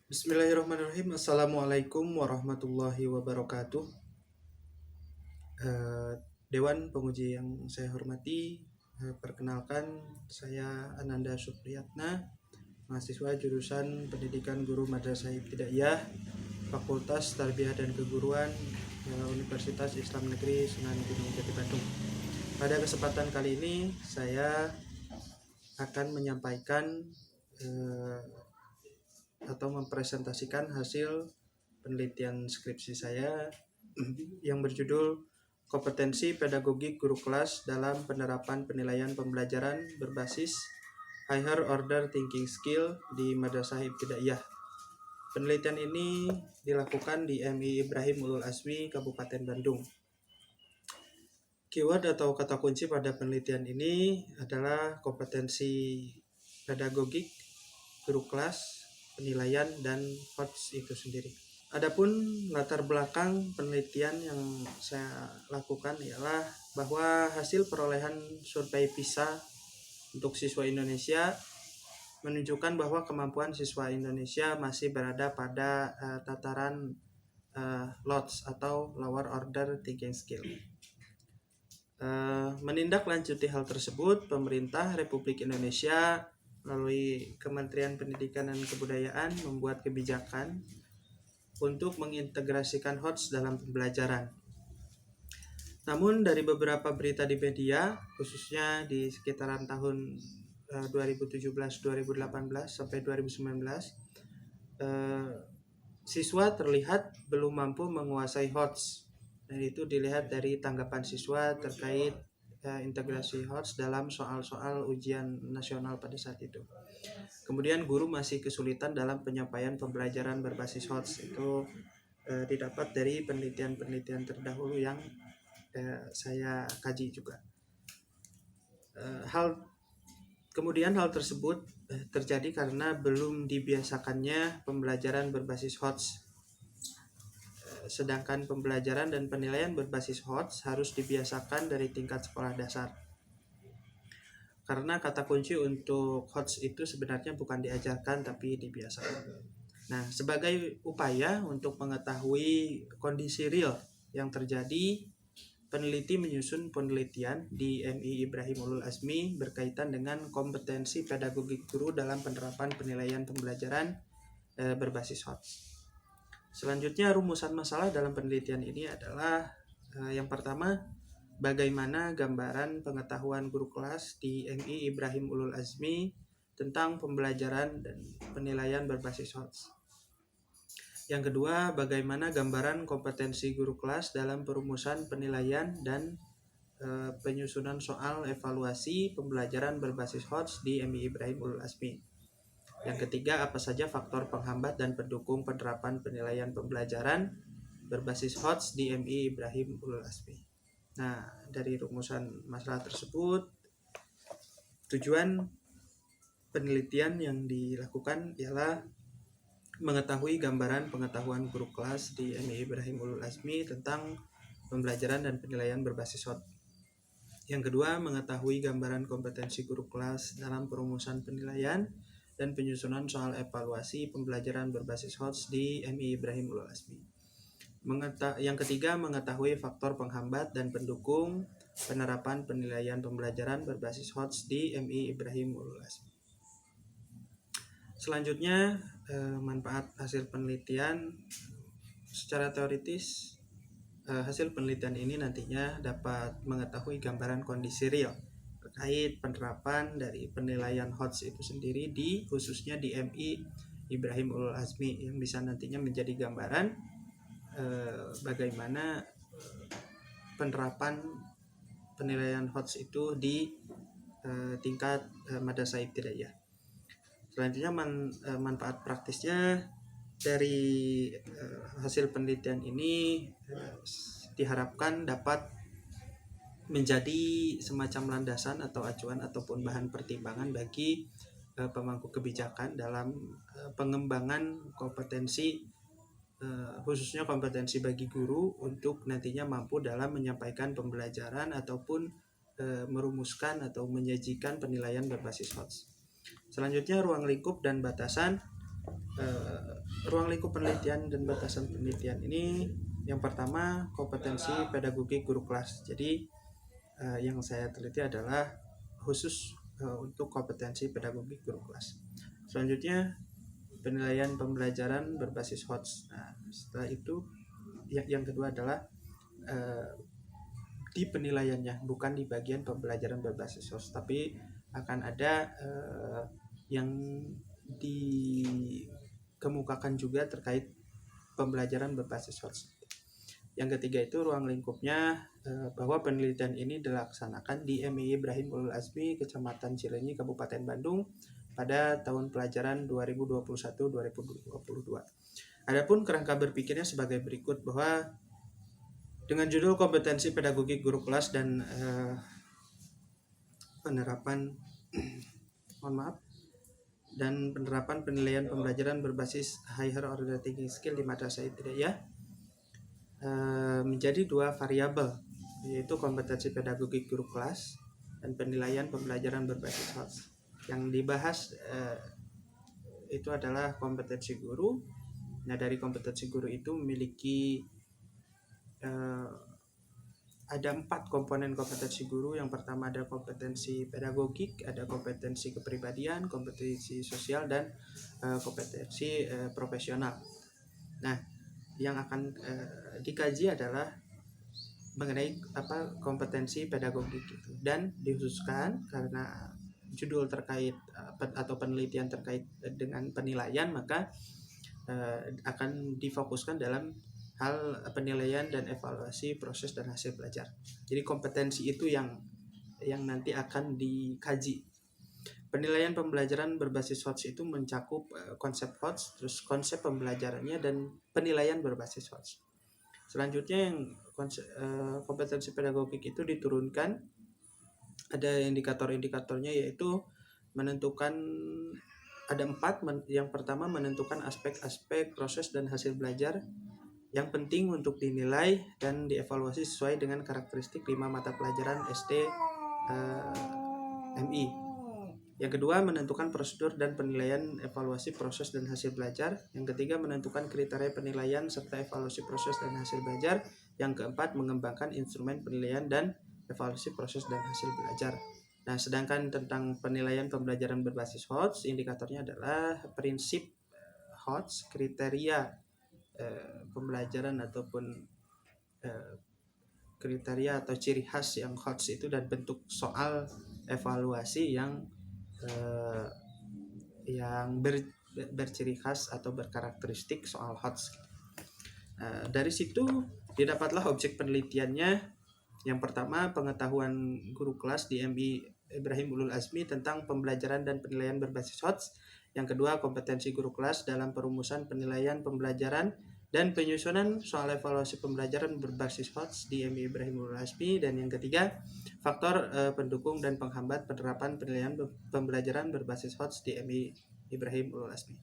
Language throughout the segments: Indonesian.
Bismillahirrahmanirrahim. Assalamualaikum warahmatullahi wabarakatuh. Eh, Dewan penguji yang saya hormati, perkenalkan saya Ananda Supriyatna, mahasiswa jurusan Pendidikan Guru Madrasah Ibtidaiyah, Fakultas Tarbiyah dan Keguruan, Universitas Islam Negeri Sunan Gunung Jati Bandung. Pada kesempatan kali ini saya akan menyampaikan atau mempresentasikan hasil penelitian skripsi saya yang berjudul Kompetensi Pedagogik Guru Kelas dalam Penerapan Penilaian Pembelajaran Berbasis Higher Order Thinking Skill di Madrasah Ibtidaiyah. Penelitian ini dilakukan di MI Ibrahim Ulul Azmi, Kabupaten Bandung. Keyword atau kata kunci pada penelitian ini adalah kompetensi pedagogik, guru kelas, penilaian, dan HOTS itu sendiri. Adapun latar belakang penelitian yang saya lakukan ialah bahwa hasil perolehan survei PISA untuk siswa Indonesia menunjukkan bahwa kemampuan siswa Indonesia masih berada pada tataran LOTS atau Lower Order Thinking Skill. Menindaklanjuti hal tersebut, pemerintah Republik Indonesia melalui Kementerian Pendidikan dan Kebudayaan membuat kebijakan untuk mengintegrasikan HOTS dalam pembelajaran. Namun dari beberapa berita di media, khususnya di sekitaran tahun 2017-2018 sampai 2019, siswa terlihat belum mampu menguasai HOTS. Dan itu dilihat dari tanggapan siswa terkait integrasi HOTS dalam soal-soal ujian nasional pada saat itu. Kemudian guru masih kesulitan dalam penyampaian pembelajaran berbasis HOTS. Itu didapat dari penelitian-penelitian terdahulu yang saya kaji juga. Kemudian hal tersebut terjadi karena belum dibiasakannya pembelajaran berbasis HOTS. Sedangkan pembelajaran dan penilaian berbasis HOTS harus dibiasakan dari tingkat sekolah dasar. Karena kata kunci untuk HOTS itu sebenarnya bukan diajarkan tapi dibiasakan. Nah, sebagai upaya untuk mengetahui kondisi real yang terjadi, peneliti menyusun penelitian di MI Ibrahim Ulul Azmi berkaitan dengan kompetensi pedagogik guru dalam penerapan penilaian pembelajaran berbasis HOTS. Selanjutnya, rumusan masalah dalam penelitian ini adalah yang pertama, bagaimana gambaran pengetahuan guru kelas di MI Ibrahim Ulul Azmi tentang pembelajaran dan penilaian berbasis HOTS. Yang kedua, bagaimana gambaran kompetensi guru kelas dalam perumusan penilaian dan penyusunan soal evaluasi pembelajaran berbasis HOTS di MI Ibrahim Ulul Azmi. Yang ketiga, apa saja faktor penghambat dan pendukung penerapan penilaian pembelajaran berbasis HOTS di MI Ibrahim Ulul Azmi. Nah, dari rumusan masalah tersebut, tujuan penelitian yang dilakukan ialah mengetahui gambaran pengetahuan guru kelas di MI Ibrahim Ulul Azmi tentang pembelajaran dan penilaian berbasis HOTS. Yang kedua, mengetahui gambaran kompetensi guru kelas dalam perumusan penilaian dan penyusunan soal evaluasi pembelajaran berbasis HOTS di MI Ibrahim Ulul Azmi. Yang ketiga, mengetahui faktor penghambat dan pendukung penerapan penilaian pembelajaran berbasis HOTS di MI Ibrahim Ulul Azmi. Selanjutnya, manfaat hasil penelitian. Secara teoritis, hasil penelitian ini nantinya dapat mengetahui gambaran kondisi real terkait penerapan dari penilaian HOTS itu sendiri khususnya di MI Ibrahim Ulul Azmi, yang bisa nantinya menjadi gambaran bagaimana penerapan penilaian HOTS itu di tingkat Madrasah Ibtidaiyah. Selanjutnya manfaat praktisnya dari hasil penelitian ini diharapkan dapat menjadi semacam landasan atau acuan ataupun bahan pertimbangan bagi pemangku kebijakan dalam pengembangan kompetensi, khususnya kompetensi bagi guru untuk nantinya mampu dalam menyampaikan pembelajaran ataupun merumuskan atau menyajikan penilaian berbasis HOTS. Selanjutnya, ruang lingkup dan batasan. ruang lingkup penelitian dan batasan penelitian ini, yang pertama kompetensi pedagogi guru kelas. Jadi yang saya teliti adalah khusus untuk kompetensi pedagogi guru kelas. Selanjutnya penilaian pembelajaran berbasis HOTS. Nah, setelah itu yang kedua adalah di penilaiannya, bukan di bagian pembelajaran berbasis HOTS, tapi akan ada yang dikemukakan juga terkait pembelajaran berbasis HOTS. Yang ketiga itu ruang lingkupnya, bahwa penelitian ini dilaksanakan di MI Ibrahim Ulul Azmi, Kecamatan Cileunyi, Kabupaten Bandung pada tahun pelajaran 2021-2022. Adapun kerangka berpikirnya sebagai berikut, bahwa dengan judul kompetensi pedagogi guru kelas dan penerapan penilaian pembelajaran berbasis higher order thinking skill di Madrasah Ibtidaiyah menjadi dua variabel, yaitu kompetensi pedagogi guru kelas dan penilaian pembelajaran berbasis HOTS. Yang dibahas itu adalah kompetensi guru. Nah, dari kompetensi guru itu memiliki ada 4 komponen kompetensi guru. Yang pertama ada kompetensi pedagogik, ada kompetensi kepribadian, kompetensi sosial, dan kompetensi profesional. Nah, yang akan dikaji adalah mengenai kompetensi pedagogik itu, dan dikhususkan karena judul terkait atau penelitian terkait dengan penilaian, maka akan difokuskan dalam hal penilaian dan evaluasi proses dan hasil belajar. Jadi kompetensi itu yang nanti akan dikaji. Penilaian pembelajaran berbasis HOTS itu mencakup konsep HOTS, terus konsep pembelajarannya, dan penilaian berbasis HOTS. Selanjutnya yang kompetensi pedagogik itu diturunkan, ada indikator-indikatornya, yaitu menentukan ada 4. Yang pertama menentukan aspek-aspek proses dan hasil belajar yang penting untuk dinilai dan dievaluasi sesuai dengan karakteristik 5 mata pelajaran SD MI. Yang kedua menentukan prosedur dan penilaian evaluasi proses dan hasil belajar. Yang ketiga menentukan kriteria penilaian serta evaluasi proses dan hasil belajar. Yang keempat mengembangkan instrumen penilaian dan evaluasi proses dan hasil belajar. Nah, sedangkan tentang penilaian pembelajaran berbasis HOTS, indikatornya adalah prinsip HOTS, kriteria pembelajaran ataupun kriteria atau ciri khas yang HOTS itu, dan bentuk soal evaluasi yang berciri khas atau berkarakteristik soal HOTS. Dari situ didapatlah objek penelitiannya. Yang pertama pengetahuan guru kelas di MI Ibrahim Ulul Azmi tentang pembelajaran dan penilaian berbasis HOTS. Yang kedua kompetensi guru kelas dalam perumusan penilaian pembelajaran dan penyusunan soal evaluasi pembelajaran berbasis HOTS di MI Ibrahim Ulul Azmi. Dan yang ketiga faktor pendukung dan penghambat penerapan penilaian pembelajaran berbasis HOTS di MI Ibrahim Ulul Azmi.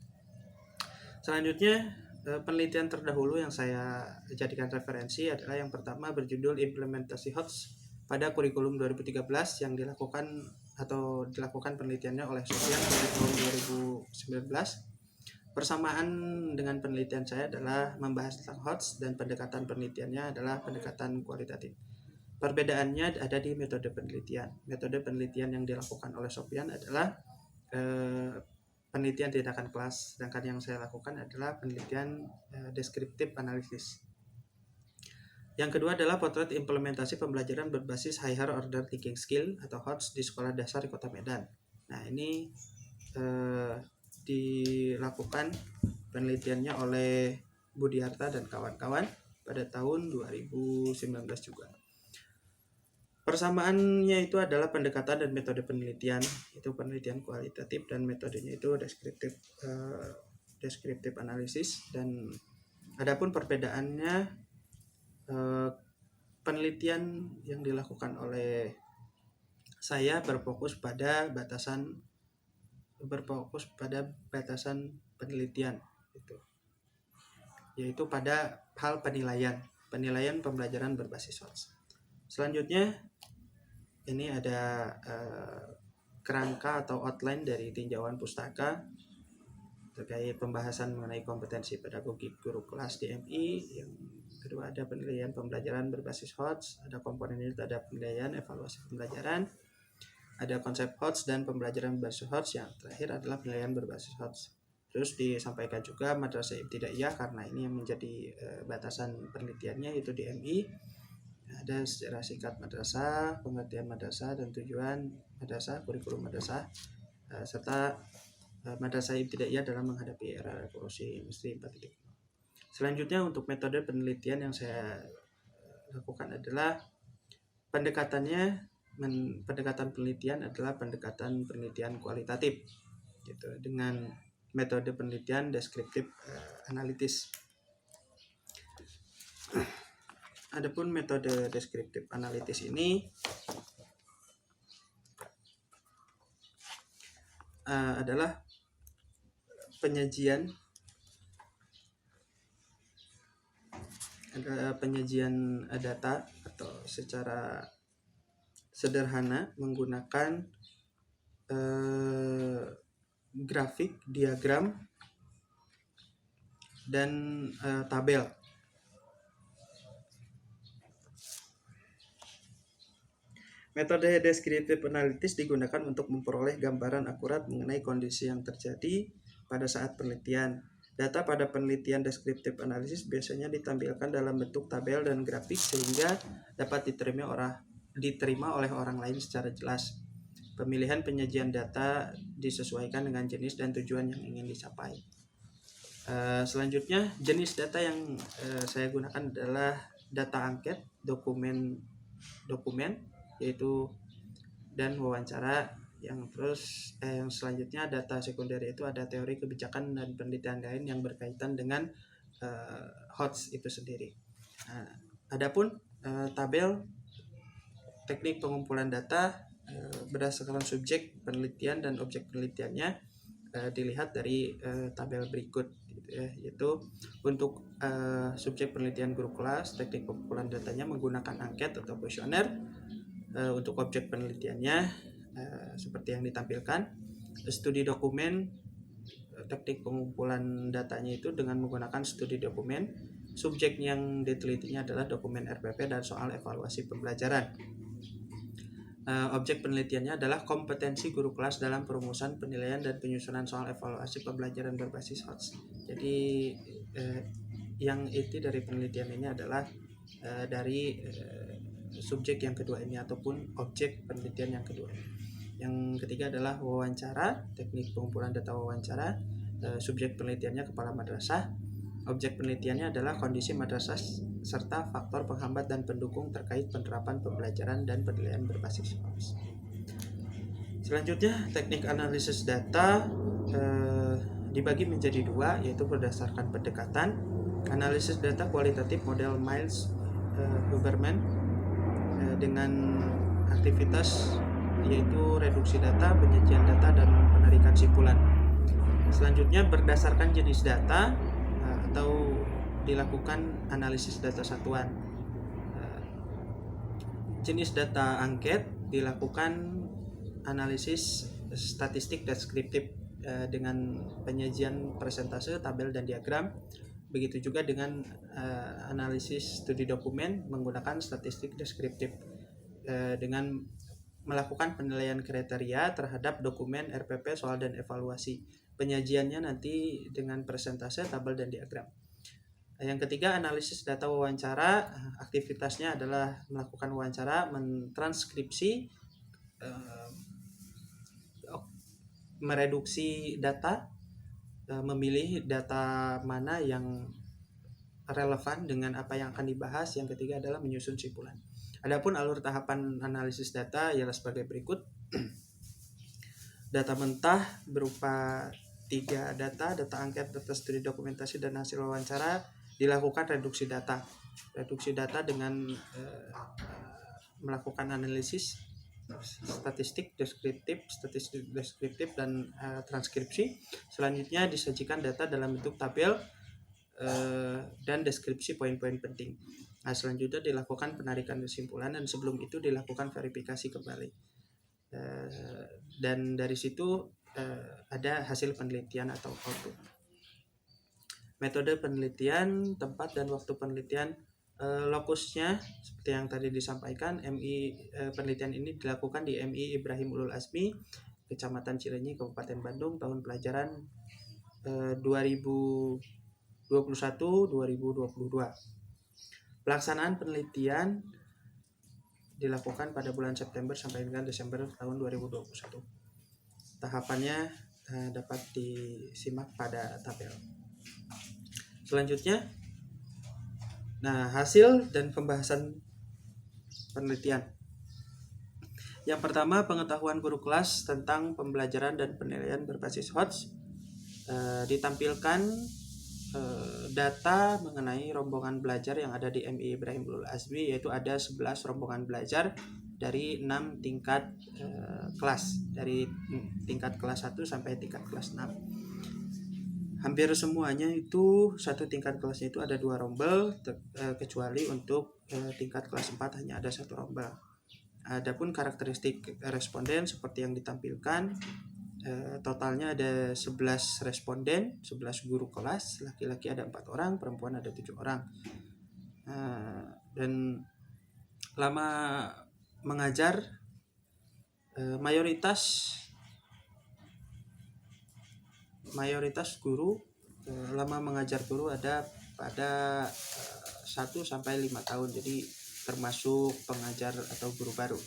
Selanjutnya penelitian terdahulu yang saya jadikan referensi adalah yang pertama berjudul implementasi HOTS pada kurikulum 2013 yang dilakukan penelitiannya oleh Sofyan pada tahun 2019. Persamaan dengan penelitian saya adalah membahas tentang HOTS dan pendekatan penelitiannya adalah pendekatan kualitatif. Perbedaannya ada di metode penelitian. Metode penelitian yang dilakukan oleh Sofyan adalah penelitian tindakan kelas, sedangkan yang saya lakukan adalah penelitian deskriptif analisis. Yang kedua adalah potret implementasi pembelajaran berbasis higher order thinking skill atau HOTS di sekolah dasar di Kota Medan. Nah, ini dilakukan penelitiannya oleh Budiarta dan kawan-kawan pada tahun 2019 juga. Persamaannya itu adalah pendekatan dan metode penelitian, itu penelitian kualitatif, dan metodenya itu deskriptif analisis. Dan adapun perbedaannya, penelitian yang dilakukan oleh saya berfokus pada batasan penelitian itu, yaitu pada hal penilaian pembelajaran berbasis HOTS. Selanjutnya ini ada kerangka atau outline dari tinjauan pustaka. terkait pembahasan mengenai kompetensi pedagogik guru kelas di MI. Yang kedua ada penilaian pembelajaran berbasis HOTS, ada komponen itu ada penilaian evaluasi pembelajaran, ada konsep HOTS dan pembelajaran berbasis HOTS. Yang terakhir adalah penilaian berbasis HOTS. Terus disampaikan juga madrasah ibtidaiyah karena ini yang menjadi batasan penelitiannya itu di MI. Ada sejarah singkat madrasah, pengertian madrasah dan tujuan madrasah, kurikulum madrasah, serta madrasah ibtidaiyah dalam menghadapi era revolusi industri 4.0. Selanjutnya untuk metode penelitian yang saya lakukan adalah pendekatan penelitian adalah pendekatan penelitian kualitatif gitu, dengan metode penelitian deskriptif analitis. Adapun metode deskriptif analitis ini adalah penyajian data atau secara sederhana menggunakan grafik, diagram, dan tabel. Metode deskriptif analitis digunakan untuk memperoleh gambaran akurat mengenai kondisi yang terjadi pada saat penelitian. Data pada penelitian deskriptif analisis biasanya ditampilkan dalam bentuk tabel dan grafik sehingga dapat diterima oleh orang lain secara jelas. Pemilihan penyajian data disesuaikan dengan jenis dan tujuan yang ingin dicapai. Selanjutnya, jenis data yang saya gunakan adalah data angket, dokumen yaitu dan wawancara. Yang selanjutnya data sekunder itu ada teori kebijakan dan penelitian lain yang berkaitan dengan HOTS itu sendiri. Adapun tabel teknik pengumpulan data berdasarkan subjek penelitian dan objek penelitiannya dilihat dari tabel berikut gitu ya, yaitu untuk subjek penelitian guru kelas teknik pengumpulan datanya menggunakan angket atau kuesioner. Untuk objek penelitiannya seperti yang ditampilkan. Studi dokumen, teknik pengumpulan datanya itu dengan menggunakan studi dokumen. Subjek yang ditelitinya adalah dokumen RPP dan soal evaluasi pembelajaran. Objek penelitiannya adalah kompetensi guru kelas dalam perumusan, penilaian, dan penyusunan soal evaluasi pembelajaran berbasis HOTS. Jadi yang inti dari penelitian ini adalah dari subjek yang kedua ini ataupun objek penelitian yang kedua. Yang ketiga adalah wawancara, teknik pengumpulan data wawancara. Subjek penelitiannya kepala madrasah. Objek penelitiannya adalah kondisi madrasah serta faktor penghambat dan pendukung terkait penerapan pembelajaran dan penilaian berbasis HOTS. Selanjutnya, teknik analisis data dibagi menjadi dua, yaitu berdasarkan pendekatan analisis data kualitatif model Miles-Huberman dengan aktivitas yaitu reduksi data, penyajian data, dan penarikan simpulan. Selanjutnya berdasarkan jenis data atau dilakukan analisis data satuan. Jenis data angket dilakukan analisis statistik deskriptif dengan penyajian persentase, tabel, dan diagram. Begitu juga dengan analisis studi dokumen menggunakan statistik deskriptif dengan melakukan penilaian kriteria terhadap dokumen RPP, soal, dan evaluasi. Penyajiannya nanti dengan persentase, tabel, dan diagram. Yang ketiga, analisis data wawancara. Aktivitasnya adalah melakukan wawancara, mentranskripsi, mereduksi data, memilih data mana yang relevan dengan apa yang akan dibahas. Yang ketiga adalah menyusun simpulan. Adapun alur tahapan analisis data ialah sebagai berikut. Data mentah berupa 3 data angket, data studi dokumentasi, dan hasil wawancara. Dilakukan reduksi data. Reduksi data dengan melakukan analisis statistik deskriptif, dan transkripsi. Selanjutnya disajikan data dalam bentuk tabel dan deskripsi poin-poin penting. Selanjutnya dilakukan penarikan kesimpulan, dan sebelum itu dilakukan verifikasi kembali. Dan dari situ ada hasil penelitian atau output. Metode penelitian, tempat dan waktu penelitian, lokusnya seperti yang tadi disampaikan, penelitian ini dilakukan di MI Ibrahim Ulul Azmi, Kecamatan Cilenyi, Kabupaten Bandung, tahun pelajaran 2021-2022. Pelaksanaan penelitian dilakukan pada bulan September sampai dengan Desember tahun 2021. Tahapannya dapat disimak pada tabel. Selanjutnya, hasil dan pembahasan penelitian. Yang pertama, pengetahuan guru kelas tentang pembelajaran dan penilaian berbasis HOTS. Ditampilkan data mengenai rombongan belajar yang ada di MI Ibrahim Ulul Azmi, yaitu ada 11 rombongan belajar dari 6 tingkat kelas, dari tingkat kelas 1 sampai tingkat kelas 6. Hampir semuanya itu satu tingkat kelasnya itu ada 2 rombel, kecuali untuk tingkat kelas 4 hanya ada 1 rombel. Adapun karakteristik responden seperti yang ditampilkan, totalnya ada 11 responden, 11 guru kelas, laki-laki ada 4 orang, perempuan ada 7 orang. Dan lama mengajar, mayoritas guru, lama mengajar guru ada pada 1 sampai 5 tahun, jadi termasuk pengajar atau guru baru.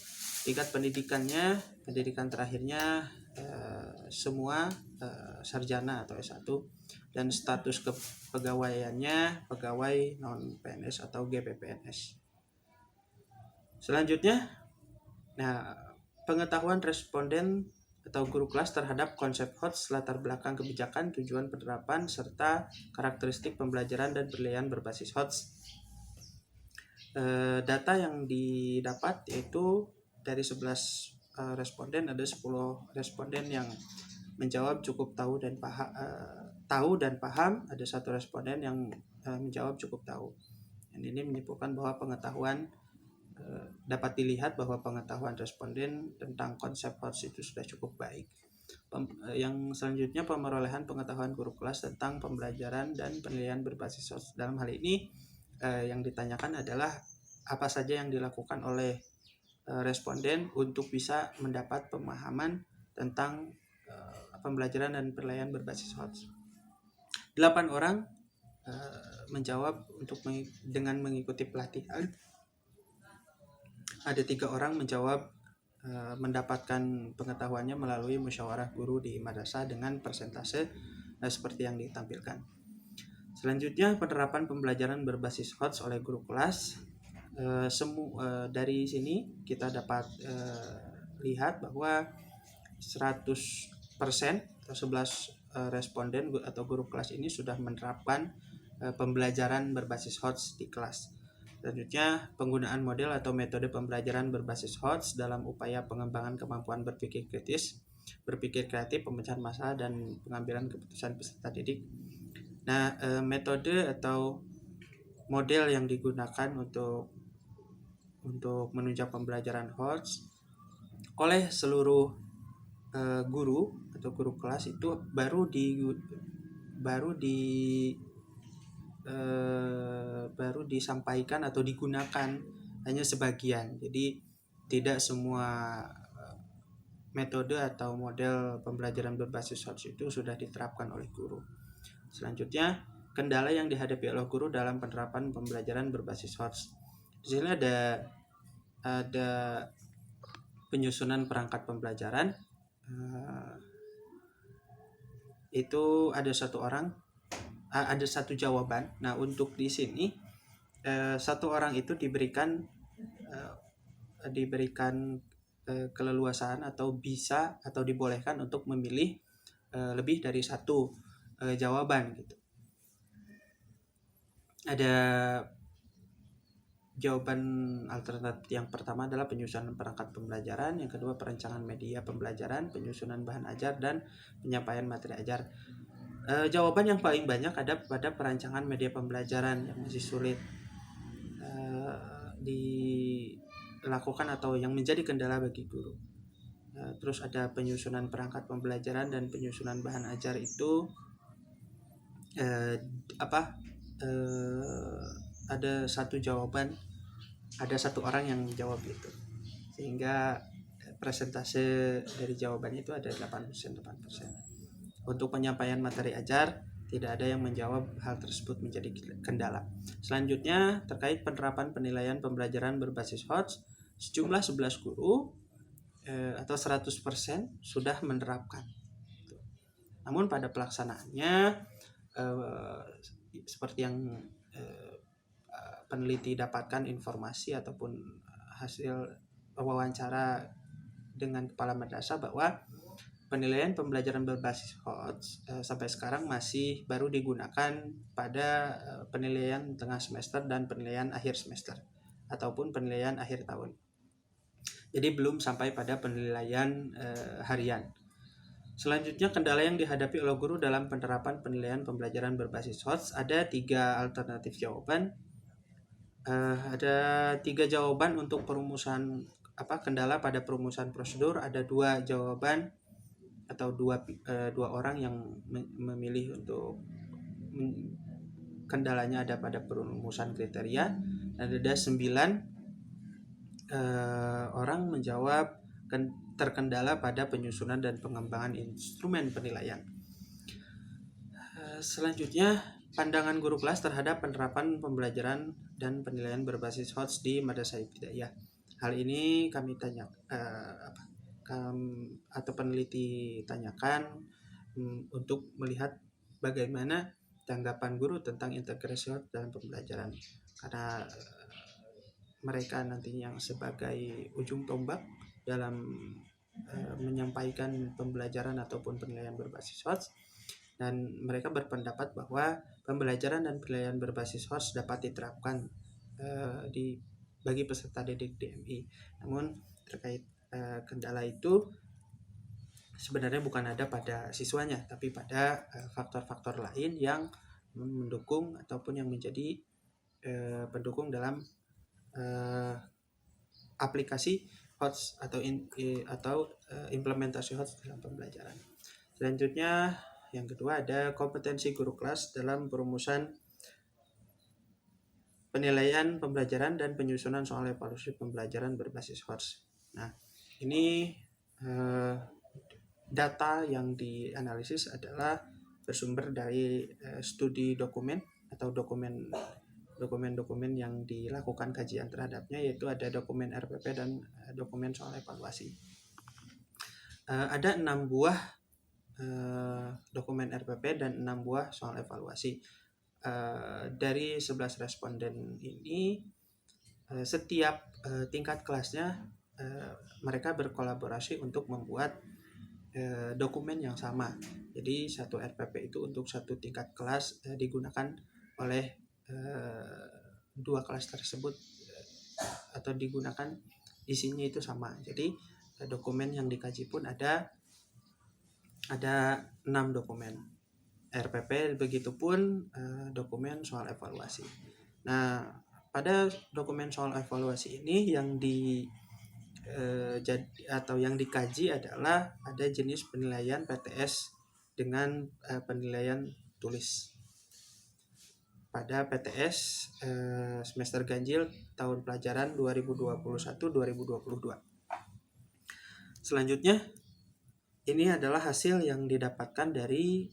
Tingkat pendidikan terakhirnya semua sarjana atau S1, dan status kepegawaiannya pegawai non PNS atau GPPNS. Selanjutnya, pengetahuan responden atau guru kelas terhadap konsep HOTS, latar belakang kebijakan, tujuan penerapan, serta karakteristik pembelajaran dan penilaian berbasis HOTS. Data yang didapat yaitu dari 11 responden, ada 10 responden yang menjawab cukup tahu dan paham, ada 1 responden yang menjawab cukup tahu. Dan ini menyimpulkan bahwa dapat dilihat bahwa pengetahuan responden tentang konsep HOTS itu sudah cukup baik. Yang selanjutnya, pemerolehan pengetahuan guru kelas tentang pembelajaran dan penilaian berbasis HOTS. Dalam hal ini yang ditanyakan adalah apa saja yang dilakukan oleh responden untuk bisa mendapat pemahaman tentang pembelajaran dan penilaian berbasis HOTS. 8 orang menjawab dengan mengikuti pelatihan. Ada 3 orang menjawab mendapatkan pengetahuannya melalui musyawarah guru di madrasah dengan persentase seperti yang ditampilkan. Selanjutnya, penerapan pembelajaran berbasis HOTS oleh guru kelas. Dari sini kita dapat lihat bahwa 100% atau 11 responden atau guru kelas ini sudah menerapkan pembelajaran berbasis HOTS di kelas. Selanjutnya, penggunaan model atau metode pembelajaran berbasis HOTS dalam upaya pengembangan kemampuan berpikir kritis, berpikir kreatif, pemecahan masalah, dan pengambilan keputusan peserta didik. Metode atau model yang digunakan untuk menunjang pembelajaran HOTS oleh seluruh guru atau guru kelas itu baru disampaikan atau digunakan hanya sebagian. Jadi tidak semua metode atau model pembelajaran berbasis HOTS itu sudah diterapkan oleh guru. Selanjutnya, kendala yang dihadapi oleh guru dalam penerapan pembelajaran berbasis HOTS. Di sini ada penyusunan perangkat pembelajaran. Itu ada 1 orang, ada 1 jawaban. Untuk di sini 1 orang itu diberikan keleluasaan atau bisa atau dibolehkan untuk memilih lebih dari 1 jawaban gitu. Ada jawaban alternatif yang pertama adalah penyusunan perangkat pembelajaran, yang kedua perencanaan media pembelajaran, penyusunan bahan ajar, dan penyampaian materi ajar. Jawaban yang paling banyak ada pada perancangan media pembelajaran yang masih sulit dilakukan atau yang menjadi kendala bagi guru. Terus ada penyusunan perangkat pembelajaran dan penyusunan bahan ajar itu ada satu jawaban, ada satu orang yang menjawab itu, sehingga persentase dari jawabannya itu ada 8%. Untuk penyampaian materi ajar tidak ada yang menjawab hal tersebut menjadi kendala. Selanjutnya terkait penerapan penilaian pembelajaran berbasis HOTS, sejumlah 11 guru atau 100% sudah menerapkan. Namun pada pelaksanaannya seperti yang peneliti dapatkan informasi ataupun hasil wawancara dengan kepala madrasah bahwa penilaian pembelajaran berbasis HOTS sampai sekarang masih baru digunakan pada penilaian tengah semester dan penilaian akhir semester ataupun penilaian akhir tahun. Jadi belum sampai pada penilaian harian. Selanjutnya, kendala yang dihadapi oleh guru dalam penerapan penilaian pembelajaran berbasis HOTS, ada 3 alternatif jawaban. Ada 3 jawaban untuk perumusan kendala pada perumusan prosedur, ada 2 jawaban atau dua orang yang memilih untuk kendalanya ada pada perumusan kriteria, dan ada 9 orang menjawab terkendala pada penyusunan dan pengembangan instrumen penilaian. Selanjutnya, pandangan guru kelas terhadap penerapan pembelajaran dan penilaian berbasis HOTS di Madrasah Ibtidaiyah. Hal ini kami atau peneliti tanyakan untuk melihat bagaimana tanggapan guru tentang integrasi HOTS dalam pembelajaran, karena mereka nantinya yang sebagai ujung tombak dalam menyampaikan pembelajaran ataupun penilaian berbasis HOTS, dan mereka berpendapat bahwa pembelajaran dan penilaian berbasis HOTS dapat diterapkan bagi peserta didik DMI. Namun terkait kendala itu sebenarnya bukan ada pada siswanya, tapi pada faktor-faktor lain yang mendukung ataupun yang menjadi pendukung dalam aplikasi HOTS atau implementasi HOTS dalam pembelajaran. Selanjutnya, yang kedua ada kompetensi guru kelas dalam perumusan penilaian pembelajaran dan penyusunan soal evaluasi pembelajaran berbasis HOTS. Nah, ini data yang dianalisis adalah bersumber dari studi dokumen atau dokumen yang dilakukan kajian terhadapnya, yaitu ada dokumen RPP dan dokumen soal evaluasi. Ada 6 buah dokumen RPP dan 6 buah soal evaluasi. Dari 11 responden ini, setiap tingkat kelasnya mereka berkolaborasi untuk membuat dokumen yang sama. Jadi satu RPP itu untuk satu tingkat kelas digunakan oleh 2 kelas tersebut atau digunakan isinya itu sama. Jadi dokumen yang dikaji pun ada 6 dokumen RPP, begitupun dokumen soal evaluasi. Nah, pada dokumen soal evaluasi ini yang yang dikaji adalah ada jenis penilaian PTS dengan penilaian tulis. Pada PTS semester ganjil tahun pelajaran 2021-2022. Selanjutnya, ini adalah hasil yang didapatkan dari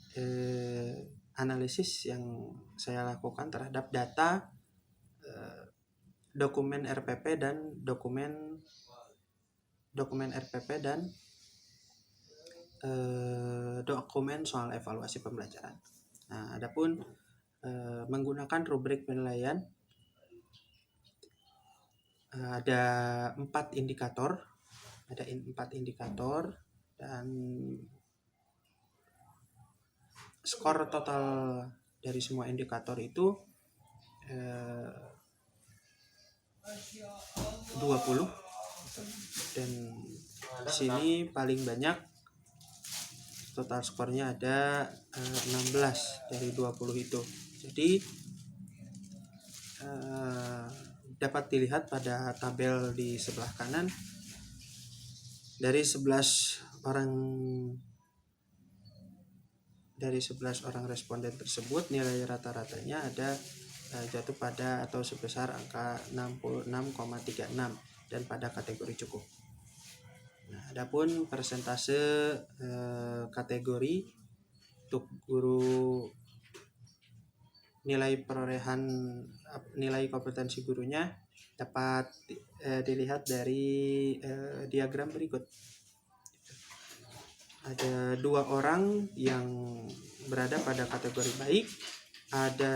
analisis yang saya lakukan terhadap data dokumen RPP dan dokumen RPP dan dokumen soal evaluasi pembelajaran. Nah, adapun menggunakan rubrik penilaian ada 4 indikator, dan skor total dari semua indikator itu 20, dan di sini paling banyak total skornya ada 16 dari 20 itu. Jadi dapat dilihat pada tabel di sebelah kanan Dari 11 orang responden tersebut, nilai rata-ratanya ada jatuh pada atau sebesar angka 66,36 dan pada kategori cukup. Nah, adapun persentase kategori untuk guru, nilai kompetensi gurunya dapat dilihat dari diagram berikut. Ada 2 orang yang berada pada kategori baik, ada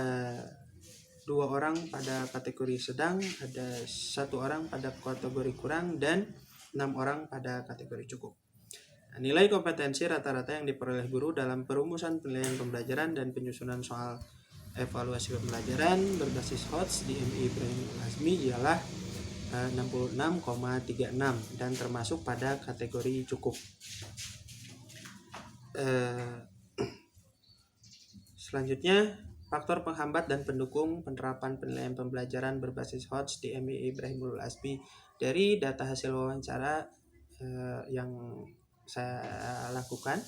2 orang pada kategori sedang, ada 1 orang pada kategori kurang, dan 6 orang pada kategori cukup. Nah, nilai kompetensi rata-rata yang diperoleh guru dalam perumusan penilaian pembelajaran dan penyusunan soal evaluasi pembelajaran berbasis HOTS di MI Ibrahim Azmi ialah 66,36 dan termasuk pada kategori cukup. Selanjutnya, faktor penghambat dan pendukung penerapan penilaian pembelajaran berbasis HOTS di MI Ibrahim Azmi. Dari data hasil wawancara yang saya lakukan,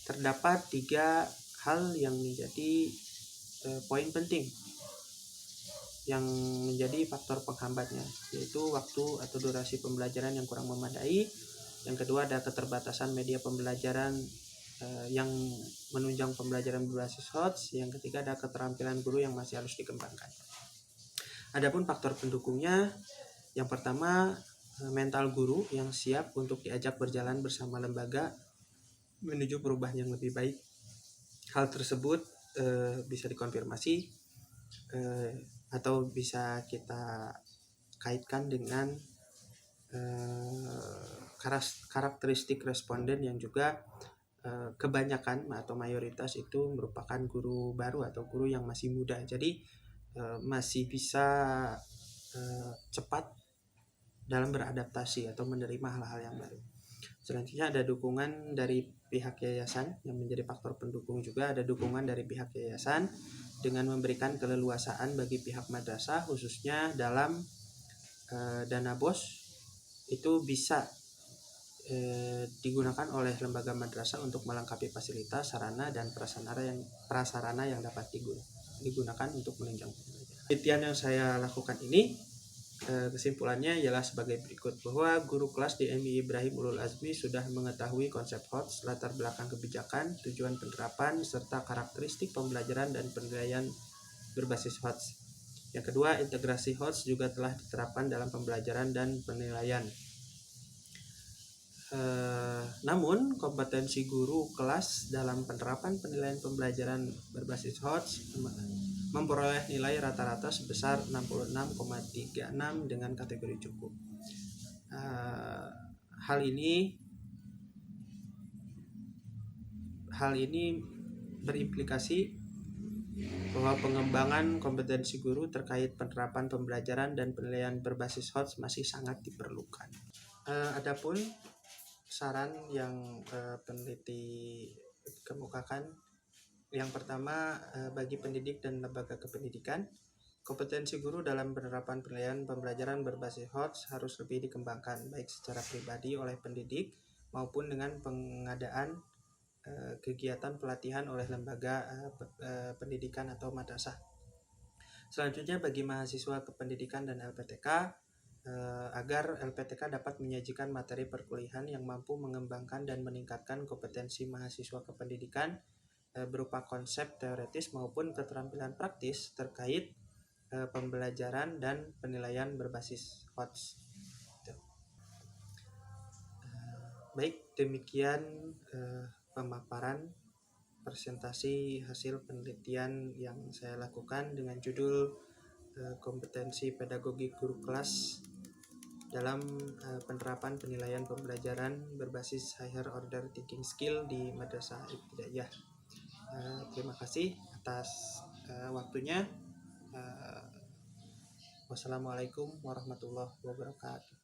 terdapat 3 hal yang menjadi poin penting yang menjadi faktor penghambatnya, yaitu waktu atau durasi pembelajaran yang kurang memadai. Yang kedua, ada keterbatasan media pembelajaran yang menunjang pembelajaran berbasis HOTS. Yang ketiga, ada keterampilan guru yang masih harus dikembangkan. Adapun faktor pendukungnya, yang pertama, mental guru yang siap untuk diajak berjalan bersama lembaga menuju perubahan yang lebih baik. Hal tersebut bisa dikonfirmasi atau bisa kita kaitkan dengan karakteristik responden yang juga kebanyakan atau mayoritas itu merupakan guru baru atau guru yang masih muda, jadi masih bisa cepat dalam beradaptasi atau menerima hal-hal yang baru. Selanjutnya ada dukungan dari pihak yayasan yang menjadi faktor pendukung juga. Ada dukungan dari pihak yayasan dengan memberikan keleluasaan bagi pihak madrasah, khususnya dalam dana BOS itu bisa digunakan oleh lembaga madrasah untuk melengkapi fasilitas, sarana, dan prasarana yang dapat digunakan untuk menunjang pembelajaran. Penelitian yang saya lakukan ini, kesimpulannya ialah sebagai berikut, bahwa guru kelas di MI Ibrahim Ulul Azmi sudah mengetahui konsep HOTS, latar belakang kebijakan, tujuan penerapan, serta karakteristik pembelajaran dan penilaian berbasis HOTS. Yang kedua, integrasi HOTS juga telah diterapkan dalam pembelajaran dan penilaian. Namun, kompetensi guru kelas dalam penerapan penilaian pembelajaran berbasis HOTS memperoleh nilai rata-rata sebesar 66,36 dengan kategori cukup. Hal ini berimplikasi bahwa pengembangan kompetensi guru terkait penerapan pembelajaran dan penilaian berbasis HOTS masih sangat diperlukan. Adapun saran yang peneliti kemukakan, yang pertama, bagi pendidik dan lembaga kependidikan, kompetensi guru dalam penerapan penilaian pembelajaran berbasis HOTS harus lebih dikembangkan, baik secara pribadi oleh pendidik maupun dengan pengadaan kegiatan pelatihan oleh lembaga pendidikan atau madrasah. Selanjutnya, bagi mahasiswa kependidikan dan LPTK, agar LPTK dapat menyajikan materi perkuliahan yang mampu mengembangkan dan meningkatkan kompetensi mahasiswa kependidikan berupa konsep teoritis maupun keterampilan praktis terkait pembelajaran dan penilaian berbasis HOTS. Baik, demikian pemaparan presentasi hasil penelitian yang saya lakukan dengan judul kompetensi pedagogi guru kelas dalam penerapan penilaian pembelajaran berbasis higher order thinking skill di Madrasah Ibtidaiyah. Terima kasih atas waktunya. Wassalamualaikum warahmatullahi wabarakatuh.